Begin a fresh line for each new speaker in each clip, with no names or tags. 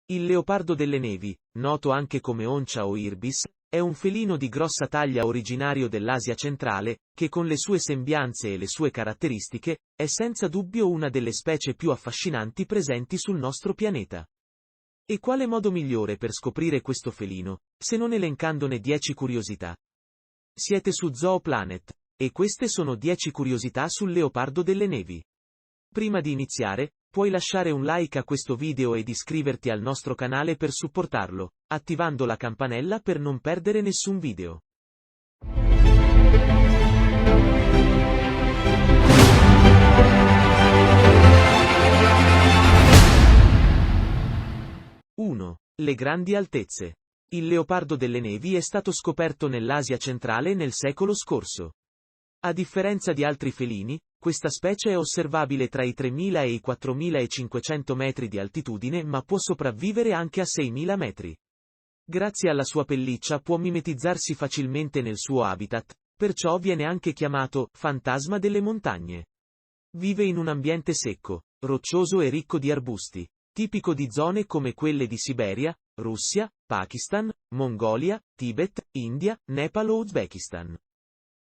Il leopardo delle nevi, noto anche come oncia o irbis, è un felino di grossa taglia originario dell'Asia centrale, che con le sue sembianze e le sue caratteristiche, è senza dubbio una delle specie più affascinanti presenti sul nostro pianeta. E quale modo migliore per scoprire questo felino, se non elencandone 10 curiosità? Siete su Zooplanet, e queste sono 10 curiosità sul leopardo delle nevi. Prima di iniziare, puoi lasciare un like a questo video ed iscriverti al nostro canale per supportarlo, attivando la campanella per non perdere nessun video. Le grandi altezze. Il leopardo delle nevi è stato scoperto nell'Asia centrale nel secolo scorso. A differenza di altri felini, questa specie è osservabile tra i 3.000 e i 4.500 metri di altitudine, ma può sopravvivere anche a 6.000 metri. Grazie alla sua pelliccia può mimetizzarsi facilmente nel suo habitat, perciò viene anche chiamato fantasma delle montagne. Vive in un ambiente secco, roccioso e ricco di arbusti, tipico di zone come quelle di Siberia, Russia, Pakistan, Mongolia, Tibet, India, Nepal o Uzbekistan.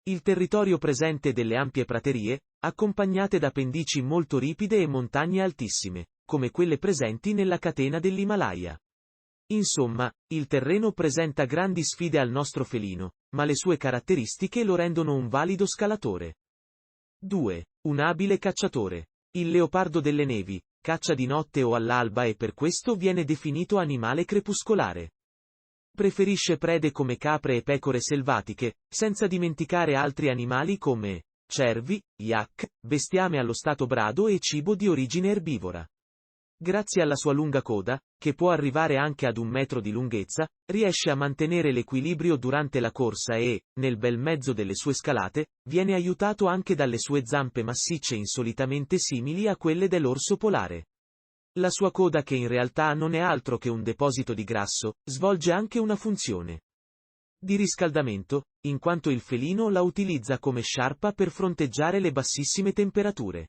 Il territorio presente delle ampie praterie, accompagnate da pendici molto ripide e montagne altissime, come quelle presenti nella catena dell'Himalaya. Insomma, il terreno presenta grandi sfide al nostro felino, ma le sue caratteristiche lo rendono un valido scalatore. 2. Un abile cacciatore. Il leopardo delle nevi, caccia di notte o all'alba e per questo viene definito animale crepuscolare. Preferisce prede come capre e pecore selvatiche, senza dimenticare altri animali come cervi, yak, bestiame allo stato brado e cibo di origine erbivora. Grazie alla sua lunga coda, che può arrivare anche ad 1 metro di lunghezza, riesce a mantenere l'equilibrio durante la corsa e, nel bel mezzo delle sue scalate, viene aiutato anche dalle sue zampe massicce insolitamente simili a quelle dell'orso polare. La sua coda, che in realtà non è altro che un deposito di grasso, svolge anche una funzione di riscaldamento, in quanto il felino la utilizza come sciarpa per fronteggiare le bassissime temperature.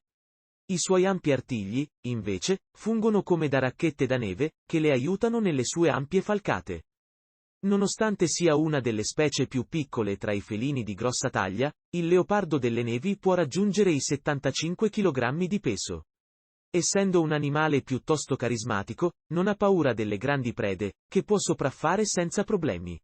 I suoi ampi artigli, invece, fungono come da racchette da neve, che le aiutano nelle sue ampie falcate. Nonostante sia una delle specie più piccole tra i felini di grossa taglia, il leopardo delle nevi può raggiungere i 75 kg di peso. Essendo un animale piuttosto carismatico, non ha paura delle grandi prede, che può sopraffare senza problemi.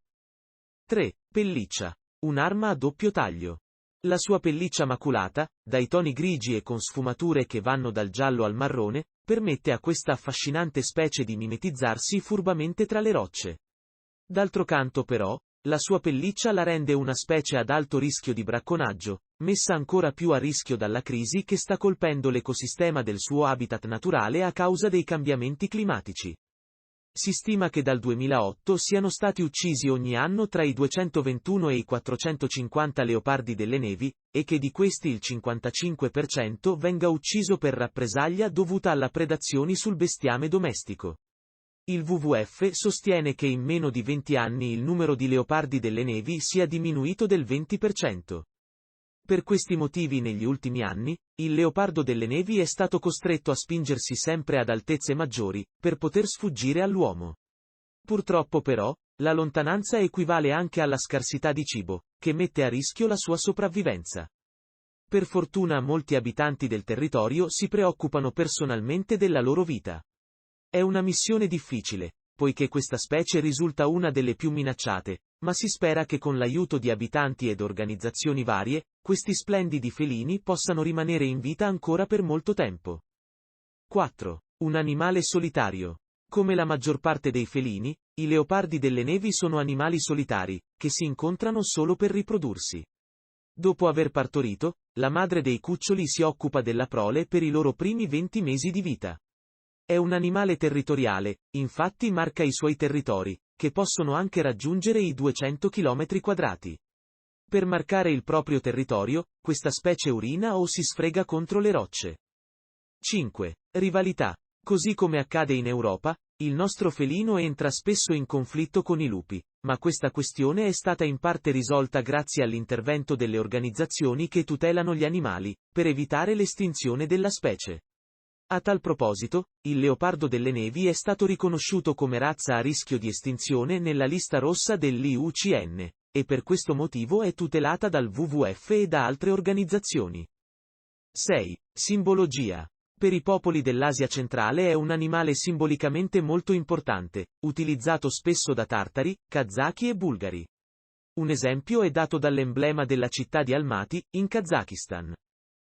3. Pelliccia. Un'arma a doppio taglio. La sua pelliccia maculata, dai toni grigi e con sfumature che vanno dal giallo al marrone, permette a questa affascinante specie di mimetizzarsi furbamente tra le rocce. D'altro canto però, la sua pelliccia la rende una specie ad alto rischio di bracconaggio, messa ancora più a rischio dalla crisi che sta colpendo l'ecosistema del suo habitat naturale a causa dei cambiamenti climatici. Si stima che dal 2008 siano stati uccisi ogni anno tra i 221 e i 450 leopardi delle nevi, e che di questi il 55% venga ucciso per rappresaglia dovuta alla predazioni sul bestiame domestico. Il WWF sostiene che in meno di 20 anni il numero di leopardi delle nevi sia diminuito del 20%. Per questi motivi negli ultimi anni, il leopardo delle nevi è stato costretto a spingersi sempre ad altezze maggiori, per poter sfuggire all'uomo. Purtroppo però, la lontananza equivale anche alla scarsità di cibo, che mette a rischio la sua sopravvivenza. Per fortuna molti abitanti del territorio si preoccupano personalmente della loro vita. È una missione difficile, poiché questa specie risulta una delle più minacciate, ma si spera che con l'aiuto di abitanti ed organizzazioni varie, questi splendidi felini possano rimanere in vita ancora per molto tempo. 4. Un animale solitario. Come la maggior parte dei felini, i leopardi delle nevi sono animali solitari, che si incontrano solo per riprodursi. Dopo aver partorito, la madre dei cuccioli si occupa della prole per i loro primi 20 mesi di vita. È un animale territoriale, infatti marca i suoi territori, che possono anche raggiungere i 200 km². Per marcare il proprio territorio, questa specie urina o si sfrega contro le rocce. 5. Rivalità. Così come accade in Europa, il nostro felino entra spesso in conflitto con i lupi, ma questa questione è stata in parte risolta grazie all'intervento delle organizzazioni che tutelano gli animali, per evitare l'estinzione della specie. A tal proposito, il leopardo delle nevi è stato riconosciuto come razza a rischio di estinzione nella lista rossa dell'IUCN, e per questo motivo è tutelata dal WWF e da altre organizzazioni. 6. Simbologia. Per i popoli dell'Asia centrale è un animale simbolicamente molto importante, utilizzato spesso da tartari, kazaki e bulgari. Un esempio è dato dall'emblema della città di Almaty, in Kazakistan.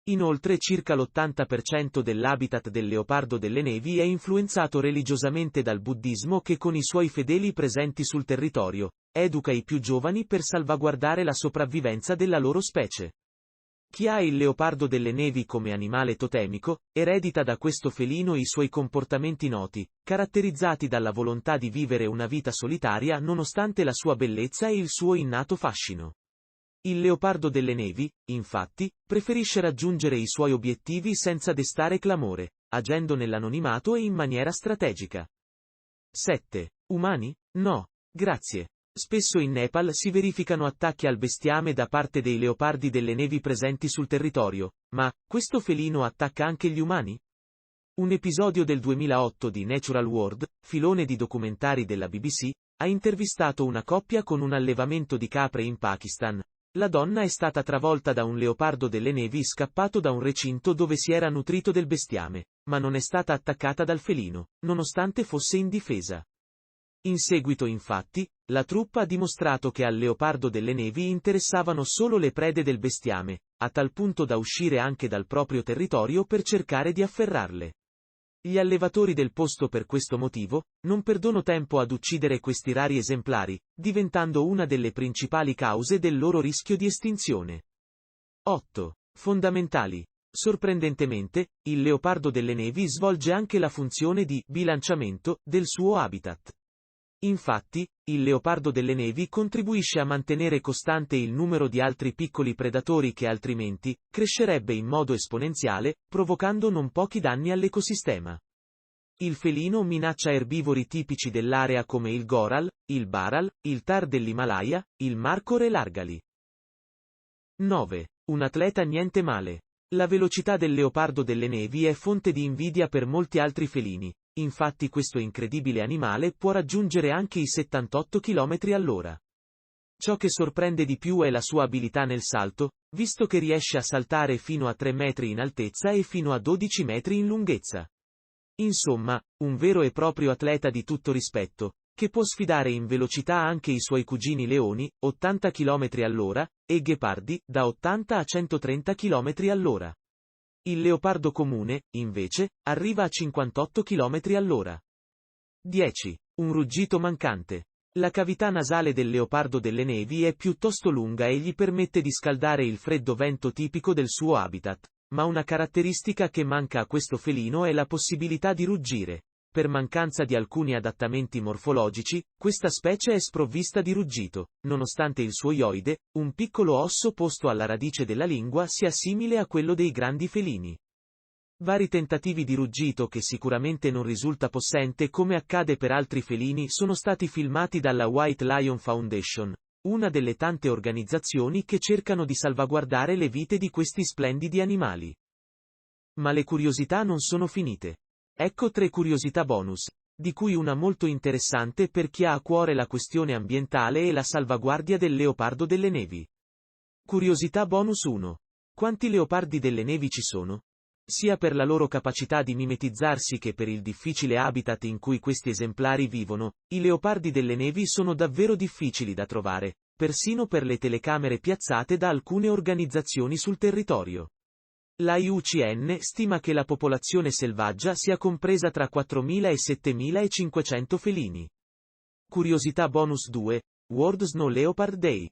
Inoltre circa l'80% dell'habitat del leopardo delle nevi è influenzato religiosamente dal buddismo che con i suoi fedeli presenti sul territorio, educa i più giovani per salvaguardare la sopravvivenza della loro specie. Chi ha il leopardo delle nevi come animale totemico, eredita da questo felino i suoi comportamenti noti, caratterizzati dalla volontà di vivere una vita solitaria nonostante la sua bellezza e il suo innato fascino. Il leopardo delle nevi, infatti, preferisce raggiungere i suoi obiettivi senza destare clamore, agendo nell'anonimato e in maniera strategica. 7. Umani? No. Grazie. Spesso in Nepal si verificano attacchi al bestiame da parte dei leopardi delle nevi presenti sul territorio, ma questo felino attacca anche gli umani? Un episodio del 2008 di Natural World, filone di documentari della BBC, ha intervistato una coppia con un allevamento di capre in Pakistan. La donna è stata travolta da un leopardo delle nevi scappato da un recinto dove si era nutrito del bestiame, ma non è stata attaccata dal felino, nonostante fosse indifesa. In seguito infatti, la troupe ha dimostrato che al leopardo delle nevi interessavano solo le prede del bestiame, a tal punto da uscire anche dal proprio territorio per cercare di afferrarle. Gli allevatori del posto per questo motivo, non perdono tempo ad uccidere questi rari esemplari, diventando una delle principali cause del loro rischio di estinzione. 8. Fondamentali. Sorprendentemente, il leopardo delle nevi svolge anche la funzione di bilanciamento del suo habitat. Infatti, il leopardo delle nevi contribuisce a mantenere costante il numero di altri piccoli predatori che altrimenti crescerebbe in modo esponenziale, provocando non pochi danni all'ecosistema. Il felino minaccia erbivori tipici dell'area come il goral, il baral, il tar dell'Himalaya, il markhor e l'argali. 9. Un atleta niente male. La velocità del leopardo delle nevi è fonte di invidia per molti altri felini. Infatti questo incredibile animale può raggiungere anche i 78 km all'ora. Ciò che sorprende di più è la sua abilità nel salto, visto che riesce a saltare fino a 3 metri in altezza e fino a 12 metri in lunghezza. Insomma, un vero e proprio atleta di tutto rispetto, che può sfidare in velocità anche i suoi cugini leoni, 80 km all'ora, e ghepardi, da 80 a 130 km all'ora. Il leopardo comune, invece, arriva a 58 km all'ora. 10. Un ruggito mancante. La cavità nasale del leopardo delle nevi è piuttosto lunga e gli permette di scaldare il freddo vento tipico del suo habitat, ma una caratteristica che manca a questo felino è la possibilità di ruggire. Per mancanza di alcuni adattamenti morfologici, questa specie è sprovvista di ruggito, nonostante il suo ioide, un piccolo osso posto alla radice della lingua, sia simile a quello dei grandi felini. Vari tentativi di ruggito che sicuramente non risulta possente come accade per altri felini sono stati filmati dalla White Lion Foundation, una delle tante organizzazioni che cercano di salvaguardare le vite di questi splendidi animali. Ma le curiosità non sono finite. Ecco 3 curiosità bonus, di cui una molto interessante per chi ha a cuore la questione ambientale e la salvaguardia del leopardo delle nevi. Curiosità bonus 1. Quanti leopardi delle nevi ci sono? Sia per la loro capacità di mimetizzarsi che per il difficile habitat in cui questi esemplari vivono, i leopardi delle nevi sono davvero difficili da trovare, persino per le telecamere piazzate da alcune organizzazioni sul territorio. L'IUCN stima che la popolazione selvaggia sia compresa tra 4.000 e 7.500 felini. Curiosità bonus 2. World Snow Leopard Day.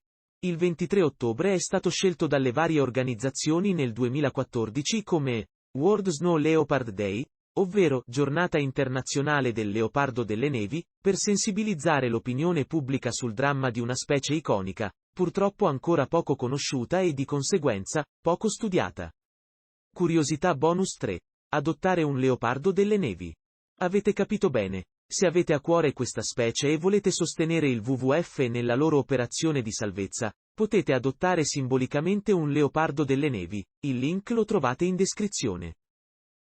Il 23 ottobre è stato scelto dalle varie organizzazioni nel 2014 come World Snow Leopard Day, ovvero Giornata internazionale del leopardo delle nevi, per sensibilizzare l'opinione pubblica sul dramma di una specie iconica, purtroppo ancora poco conosciuta e di conseguenza, poco studiata. Curiosità bonus 3. Adottare un leopardo delle nevi. Avete capito bene. Se avete a cuore questa specie e volete sostenere il WWF nella loro operazione di salvezza, potete adottare simbolicamente un leopardo delle nevi. Il link lo trovate in descrizione.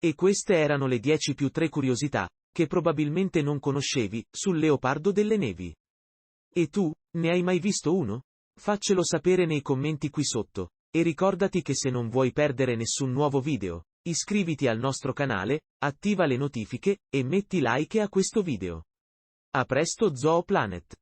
E queste erano le 10 più 3 curiosità, che probabilmente non conoscevi, sul leopardo delle nevi. E tu, ne hai mai visto uno? Faccelo sapere nei commenti qui sotto, e ricordati che se non vuoi perdere nessun nuovo video, iscriviti al nostro canale, attiva le notifiche, e metti like a questo video. A presto Zoo Planet!